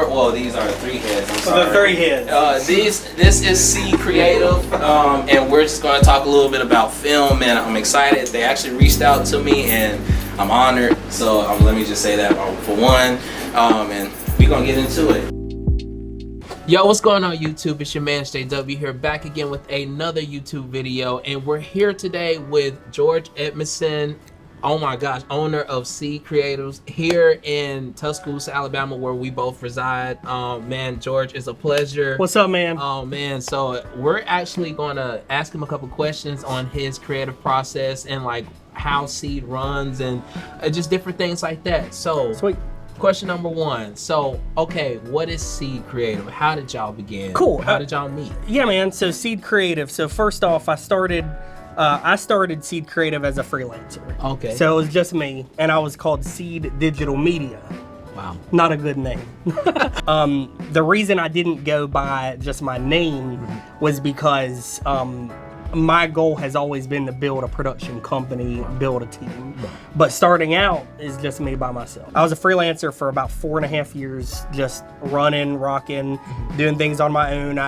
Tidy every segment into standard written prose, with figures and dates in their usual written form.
well, these are 3 heads. I'm sorry. The 3 heads. This is C Creative, and we're just going to talk a little bit about film, and I'm excited. They actually reached out to me, and I'm honored. So let me just say that for one, and we're going to get into it. Yo, what's going on YouTube? It's your man JW here, back again with another YouTube video, and we're here today with George Edmondson, oh my gosh, owner of C Creatives here in Tuscaloosa, Alabama, where we both reside. Man, George, it's a pleasure. What's up, man? Oh man, so we're actually gonna ask him a couple questions on his creative process and like how Seed runs and just different things like that. So sweet. Question number 1. So, okay, what is Seed Creative? How did y'all begin? Cool. How did y'all meet? Yeah, man. So Seed Creative. So first off, I started Seed Creative as a freelancer. Okay. So it was just me, and I was called Seed Digital Media. Wow. Not a good name. The reason I didn't go by just my name was because my goal has always been to build a production company, build a team. But starting out is just me by myself. I was a freelancer for about 4.5 years, just running, rocking, doing things on my own.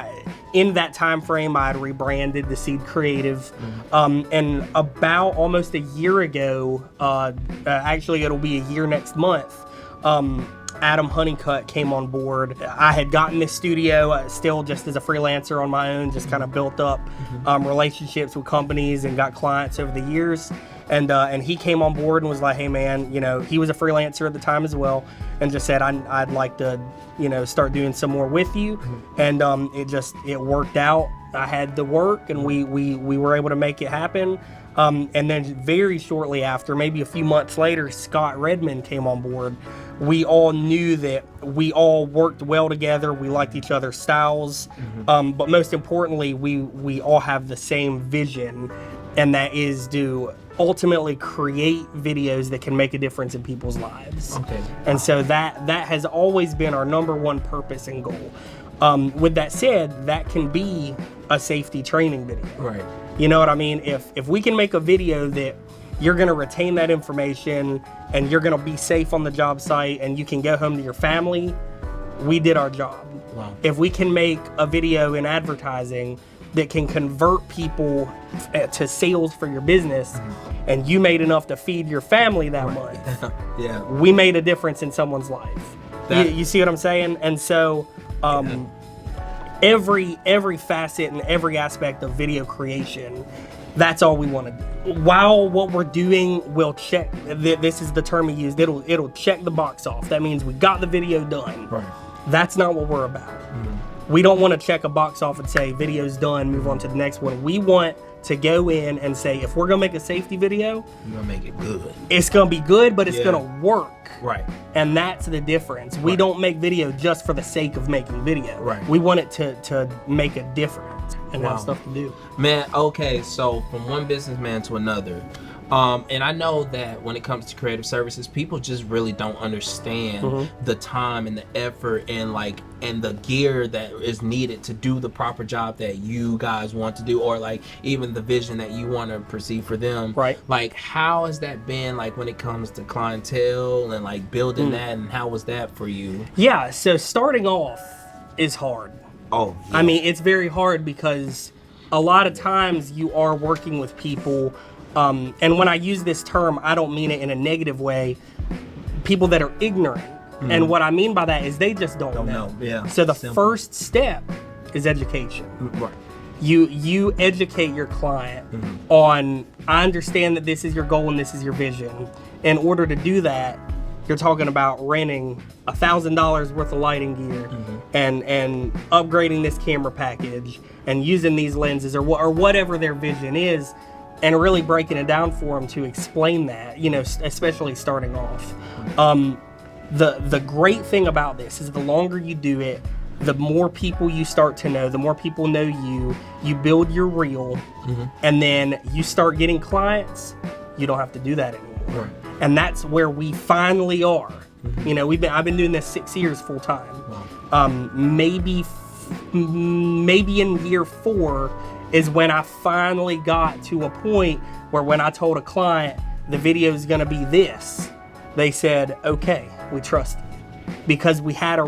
In that time frame, I had rebranded the Seed Creative. And about almost a year ago, actually it'll be a year next month, Adam Honeycutt came on board. I had gotten this studio still just as a freelancer on my own, just kind of built up relationships with companies and got clients over the years. And he came on board and was like, hey man, you know, he was a freelancer at the time as well, and just said, I'd like to, you know, start doing some more with you. And it worked out. I had the work, and we were able to make it happen. And then very shortly after, maybe a few months later, Scott Redmond came on board. We all knew that we all worked well together. We liked each other's styles. But most importantly, we all have the same vision, and that is to ultimately create videos that can make a difference in people's lives. Okay. And so that has always been our #1 purpose and goal. With that said, that can be a safety training video. Right. You know what I mean? If we can make a video that you're gonna retain that information and you're gonna be safe on the job site and you can go home to your family, we did our job. Wow. If we can make a video in advertising that can convert people to sales for your business, and you made enough to feed your family that month, yeah, we made a difference in someone's life. You see what I'm saying? And so every facet and every aspect of video creation, that's all we want to do. While what we're doing will check, this is the term we used, it'll check the box off. That means we got the video done. Right. That's not what we're about. We don't want to check a box off and say video's done, move on to the next one. We want to go in and say, if we're gonna make a safety video, we're gonna make it good. It's gonna be good, but it's gonna work. Right. And that's the difference. We don't make video just for the sake of making video. Right. We want it to make a difference and have stuff to do. Man, okay, so from one businessman to another, and I know that when it comes to creative services, people just really don't understand the time and the effort and the gear that is needed to do the proper job that you guys want to do, or like even the vision that you want to perceive for them. Right. Like, how has that been like when it comes to clientele and like building that, and how was that for you? Yeah, so starting off is hard. Oh. Yeah. I mean, it's very hard because a lot of times you are working with people. And when I use this term, I don't mean it in a negative way. People that are ignorant. And what I mean by that is they just don't know. Yeah. So the first step is education. Right. You educate your client on, I understand that this is your goal and this is your vision. In order to do that, you're talking about renting $1,000 worth of lighting gear and upgrading this camera package and using these lenses or whatever their vision is, and really breaking it down for them to explain that, you know, especially starting off. The great thing about this is the longer you do it, the more people you start to know, the more people know you build your reel, and then you start getting clients, you don't have to do that anymore. Right. And that's where we finally are. You know, I've been doing this 6 years full time. Wow. Maybe in year 4 is when I finally got to a point where when I told a client the video is gonna be this, they said, okay, we trust you. because we had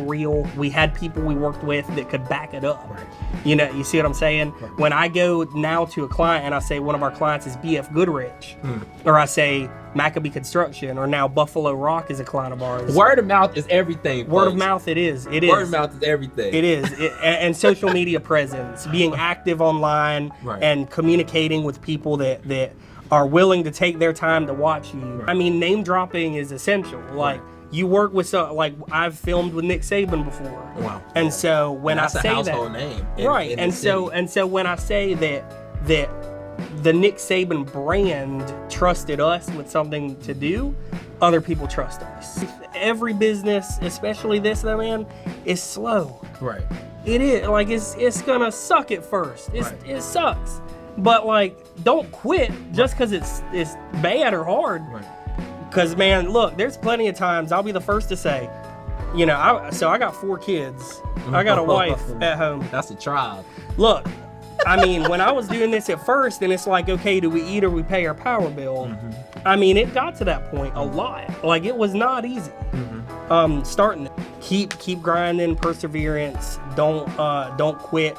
we had people we worked with that could back it up. Right. You know, you see what I'm saying? Right. When I go now to a client and I say one of our clients is BF Goodrich, or I say Maccabee Construction, or now Buffalo Rock is a client of ours. Word of mouth is everything. Word of folks. mouth, it is. It Word is. of mouth is everything. It is. And social media presence, being active online, Right. and communicating with people that are willing to take their time to watch you. Right. I mean, name dropping is essential. Like, you work with like I've filmed with Nick Saban before. Wow. And so when That's I say a household that, name. right? In And the so city. when I say that the Nick Saban brand trusted us with something to do, other people trust us. Every business, especially this though, man, is slow. Right. It is like it's gonna suck at first. Right. It sucks, but like don't quit just because it's bad or hard. Right. Cause man, look, there's plenty of times I'll be the first to say, you know, I got 4 kids. I got a wife at home. That's a trial. Look, I mean, when I was doing this at first, and it's like, okay, do we eat or we pay our power bill? I mean, it got to that point a lot. Like, it was not easy. Starting to keep grinding, perseverance. Don't quit.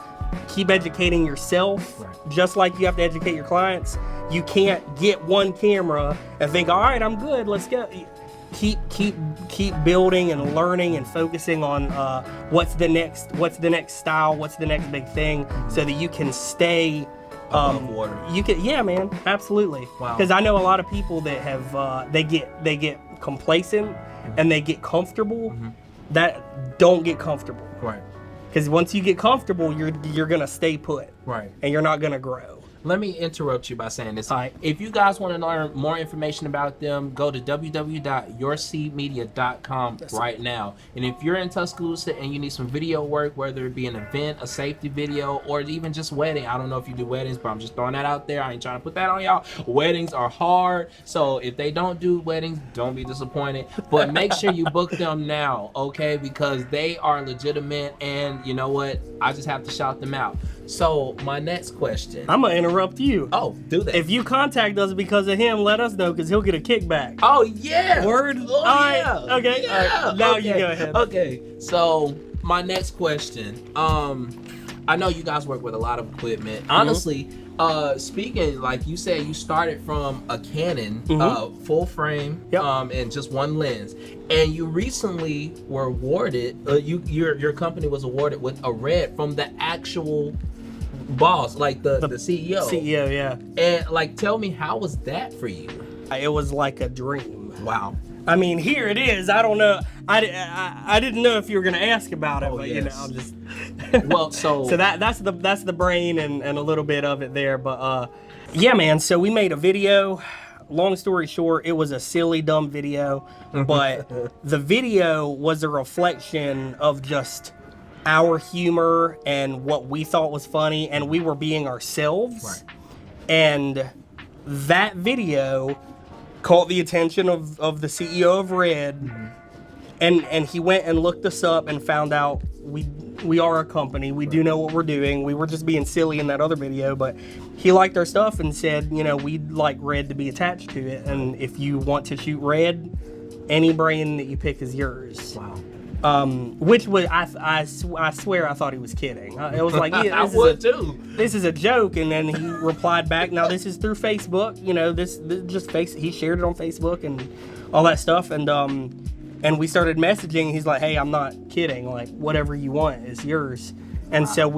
Keep educating yourself, Right. just like you have to educate your clients. You can't get one camera and think, all right, I'm good, let's go. Keep building and learning and focusing on what's the next style, what's the next big thing, so that you can stay Above water. You can, yeah, man, absolutely. Wow. Because I know a lot of people that have they get complacent and they get comfortable. That don't get comfortable. Right. Because once you get comfortable, you're gonna stay put, Right. and you're not gonna grow. Let me interrupt you by saying this. All right. If you guys want to learn more information about them, go to www.yourseedmedia.com right now. And if you're in Tuscaloosa and you need some video work, whether it be an event, a safety video, or even just wedding, I don't know if you do weddings, but I'm just throwing that out there. I ain't trying to put that on y'all. Weddings are hard, so if they don't do weddings, don't be disappointed. But make sure you book them now, okay? Because they are legitimate, and you know what? I just have to shout them out. So my next question. I'm gonna interrupt you. Oh, do that. If you contact us because of him, let us know, because he'll get a kickback. Oh yeah. Word? Oh, All right. yeah. Okay. Yeah. All right. Now okay. you go ahead. Okay. So my next question. I know you guys work with a lot of equipment. Honestly, speaking, like you said, you started from a Canon full frame, Yep. and just one lens. And you recently were awarded. Your company was awarded with a red from the actual boss, like the CEO. CEO, yeah. And like, tell me, how was that for you? It was like a dream. Wow. I mean, here it is. I don't know. I didn't know if you were gonna ask about it, but you know, yes. I'll just. Well, so that's the brain and a little bit of it there, but yeah, man. So we made a video. Long story short, it was a silly, dumb video, but the video was a reflection of just our humor and what we thought was funny, and we were being ourselves. Right. And that video caught the attention of the CEO of Red, and he went and looked us up and found out we are a company. We do know what we're doing. We were just being silly in that other video, but he liked our stuff and said, you know, we'd like Red to be attached to it, and if you want to shoot Red, any brain that you pick is yours. wow. Which was I swear I thought he was kidding. It was like, yeah, I would too. this is a joke, and then he replied back, now this is through Facebook, you know, this just he shared it on Facebook and all that stuff, and we started messaging. He's like, hey, I'm not kidding, like whatever you want is yours. And so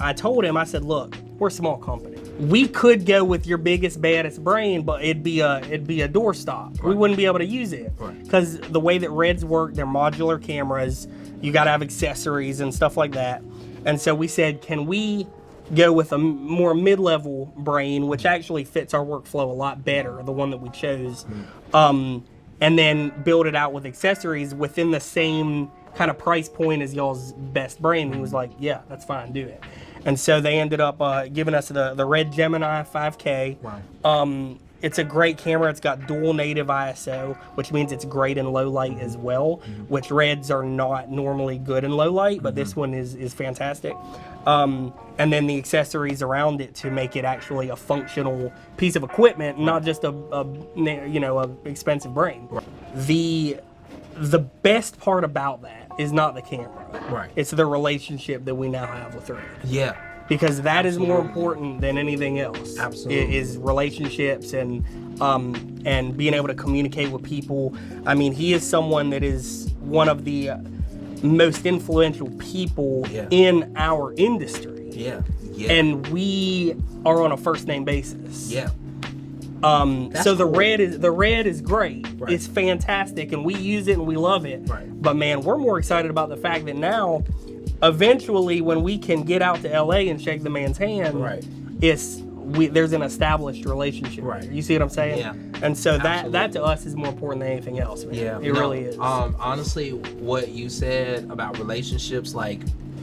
I told him, I said, look, we're a small company. We could go with your biggest, baddest brain, but it'd be a doorstop. Right. We wouldn't be able to use it because the way that Reds work, they're modular cameras. You got to have accessories and stuff like that. And so we said, can we go with a more mid-level brain, which actually fits our workflow a lot better, the one that we chose, and then build it out with accessories within the same kind of price point as y'all's best brain. He was like, yeah, that's fine, do it. And so they ended up giving us the Red Gemini 5K. Wow. It's a great camera. It's got dual native ISO, which means it's great in low light as well, which Reds are not normally good in low light, but this one is fantastic. And then the accessories around it to make it actually a functional piece of equipment, not just a expensive brain. The best part about that is not the camera. Right. It's the relationship that we now have with Red. Yeah. Because that is more Absolutely. important than anything else. Absolutely. Is relationships and being able to communicate with people. I mean, he is someone that is one of the most influential people Yeah. in our industry. Yeah. Yeah. And we are on a first name basis. yeah. So the cool. red is great. Right. It's fantastic, and we use it and we love it. Right. But man, we're more excited about the fact that now, eventually, when we can get out to LA and shake the man's hand, Right. there's an established relationship. Right. You see what I'm saying? Yeah. And so that Absolutely. to us is more important than anything else, man. Yeah, It really is. Honestly, what you said about relationships, like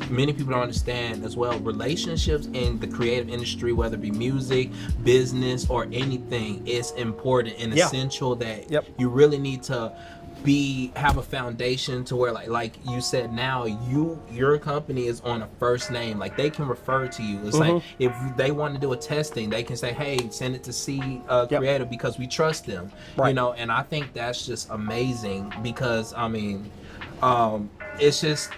many people don't understand as well. Relationships in the creative industry, whether it be music, business, or anything, is important and Yeah. essential. That Yep. you really need to have a foundation to where like you said, now your company is on a first name, like they can refer to you. It's like if they want to do a testing, they can say, hey, send it to C Creative because we trust them. Right. You know, and I think that's just amazing because I mean it's just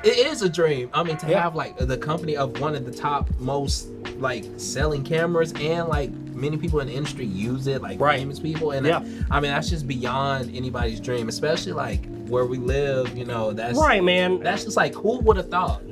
it is a dream. I mean, to have like the company of one of the top most like selling cameras, and like many people in the industry use it, like famous people, and I mean that's just beyond anybody's dream, especially like where we live. You know, that's right, man. That's just like, who would have thought?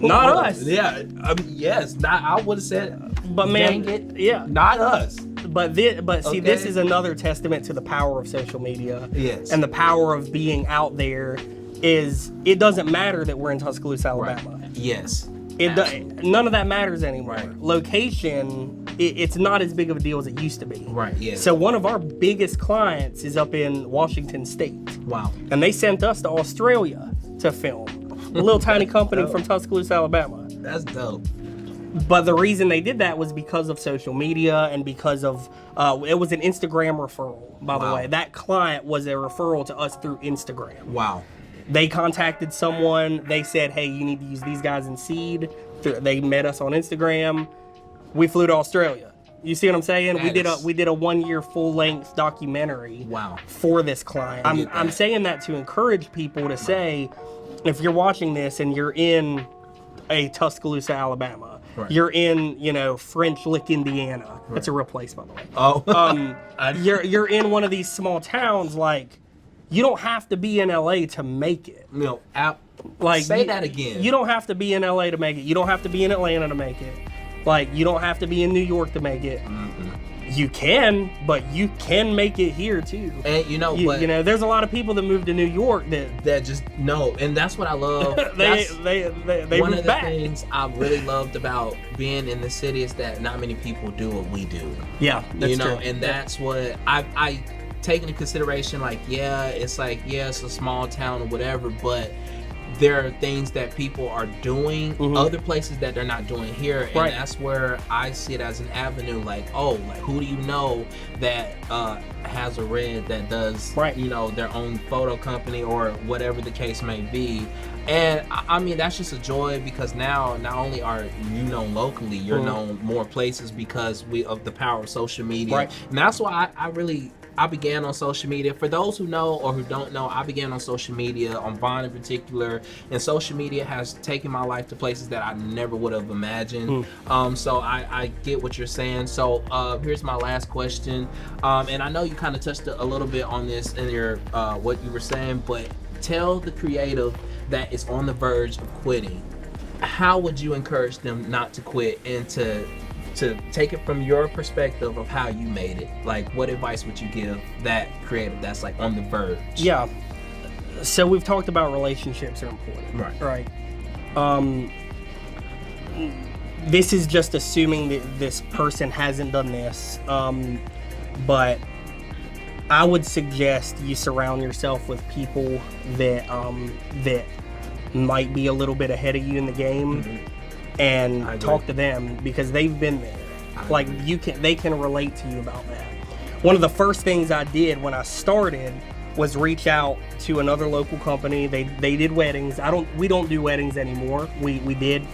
Not us. Yeah, yes, not. I would have said, But man, dang it, yeah. not us. But see, this Okay. is another testament to the power of social media. Yes. And the power of being out there is, it doesn't matter that we're in Tuscaloosa, Alabama. Right. Yes. None of that matters anymore. Right. Location, it's not as big of a deal as it used to be. Right. Yeah. So one of our biggest clients is up in Washington State. Wow. And they sent us to Australia to film. A little tiny company from Tuscaloosa, Alabama. That's dope. But the reason they did that was because of social media and because of, it was an Instagram referral, by the way. That client was a referral to us through Instagram. Wow. They contacted someone, they said, hey, you need to use these guys in seed. They met us on Instagram. We flew to Australia. You see what I'm saying? We did a 1-year full-length documentary for this client. I'm saying that to encourage people to say, if you're watching this and you're in a Tuscaloosa, Alabama, you're in, French Lick, Indiana. That's a real place, by the way. Oh. You're in one of these small towns, like, you don't have to be in LA to make it. No, say that again. You don't have to be in LA to make it. You don't have to be in Atlanta to make it. Like, you don't have to be in New York to make it. You can, but you can make it here too. And there's a lot of people that moved to New York that just no, and that's what I love. they one moved of the back. things I really loved about being in the city is that not many people do what we do. Yeah, that's true. And that's what I take into consideration. Like, it's a small town or whatever, but there are things that people are doing other places that they're not doing here, and that's where I see it as an avenue. Like, who do you know that has a red that does their own photo company or whatever the case may be. And I mean, that's just a joy because now not only are you known locally, you're known more places because of the power of social media. And that's why I began on social media. For those who know or who don't know, I began on social media, on Vine in particular, and social media has taken my life to places that I never would have imagined. So I get what you're saying. So here's my last question, and I know you kind of touched a little bit on this in your what you were saying, but tell the creative that is on the verge of quitting, how would you encourage them not to quit and to take it from your perspective of how you made it? Like, what advice would you give that creative that's like on the verge? Yeah. So we've talked about relationships are important. Right. This is just assuming that this person hasn't done this. But I would suggest you surround yourself with people that that might be a little bit ahead of you in the game. And talk to them because they've been there. Like, they can relate to you about that. One of the first things I did when I started was reach out to another local company. They did weddings. We don't do weddings anymore. We did.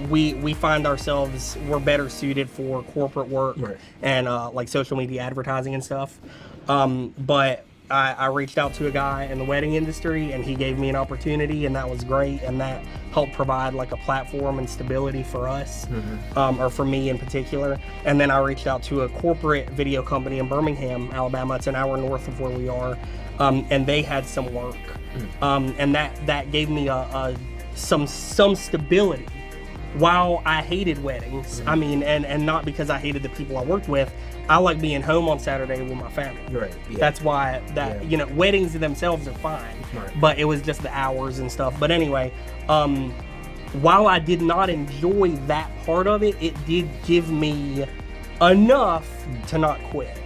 We find ourselves, we're better suited for corporate work and like social media advertising and stuff. But I reached out to a guy in the wedding industry, and he gave me an opportunity, and that was great, and that helped provide like a platform and stability for us, or for me in particular. And then I reached out to a corporate video company in Birmingham, Alabama. It's an hour north of where we are, and they had some work, and that gave me some stability. While I hated weddings, I mean, and not because I hated the people I worked with, I like being home on Saturday with my family. Right. Yeah. That's why you know, weddings themselves are fine, but it was just the hours and stuff. But anyway, while I did not enjoy that part of it, it did give me enough to not quit.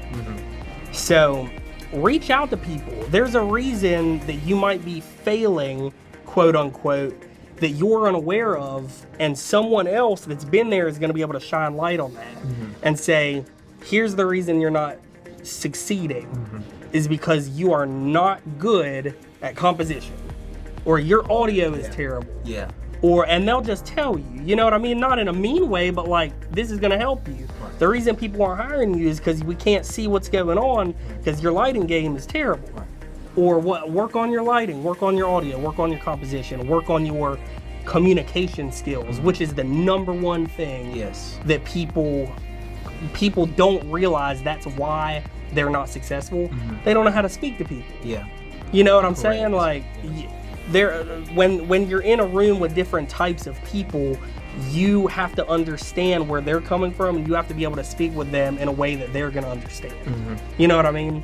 So reach out to people. There's a reason that you might be failing, quote unquote, that you're unaware of, and someone else that's been there is going to be able to shine light on that and say, here's the reason you're not succeeding is because you are not good at composition, or your audio is terrible. Yeah. And they'll just tell you, you know what I mean? Not in a mean way, but like, this is going to help you. The reason people aren't hiring you is because we can't see what's going on because your lighting game is terrible. Or work on your lighting, work on your audio, work on your composition, work on your communication skills, which is the number one thing that people don't realize. That's why they're not successful. They don't know how to speak to people. Yeah. You know what I'm saying? Like, when you're in a room with different types of people, you have to understand where they're coming from, and you have to be able to speak with them in a way that they're going to understand. You know what I mean?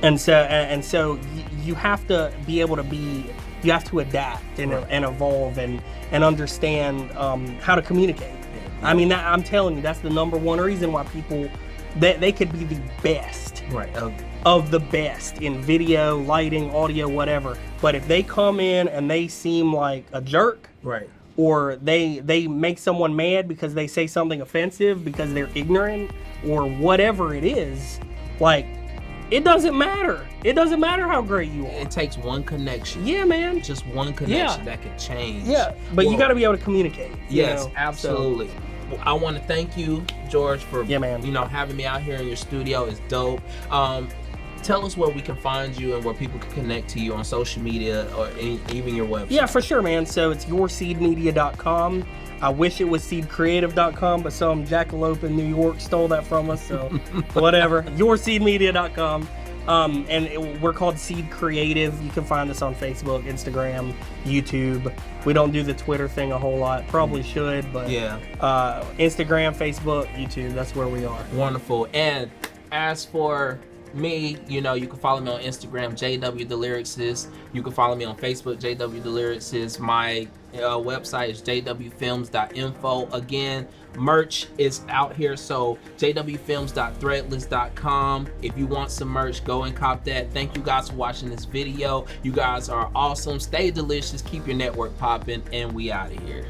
And so you have to be able to you have to adapt and evolve and understand how to communicate. I mean, I'm telling you, that's the number one reason why people, they could be the best of the best in video, lighting, audio, whatever. But if they come in and they seem like a jerk, or they make someone mad because they say something offensive because they're ignorant or whatever it is, like, it doesn't matter. It doesn't matter how great you are. It takes one connection. Yeah, man. Just one connection that can change. Yeah, but you got to be able to communicate. Yes, you know? absolutely. So, I want to thank you, George, for man. You know, having me out here in your studio. It's dope. Tell us where we can find you and where people can connect to you on social media or even your website. Yeah, for sure, man. So it's yourseedmedia.com. I wish it was seedcreative.com, but some jackalope in New York stole that from us, so whatever. Yourseedmedia.com. We're called Seed Creative. You can find us on Facebook, Instagram, YouTube. We don't do the Twitter thing a whole lot. Probably should, but Instagram, Facebook, YouTube, that's where we are. Wonderful. And as for me, you know, you can follow me on Instagram, JW the Lyricist. You can follow me on Facebook, JW the Lyricist. My website is jwfilms.info. Again, merch is out here, so jwfilms.threadless.com. If you want some merch, go and cop that. Thank you guys for watching this video. You guys are awesome. Stay delicious, keep your network popping, and we out of here.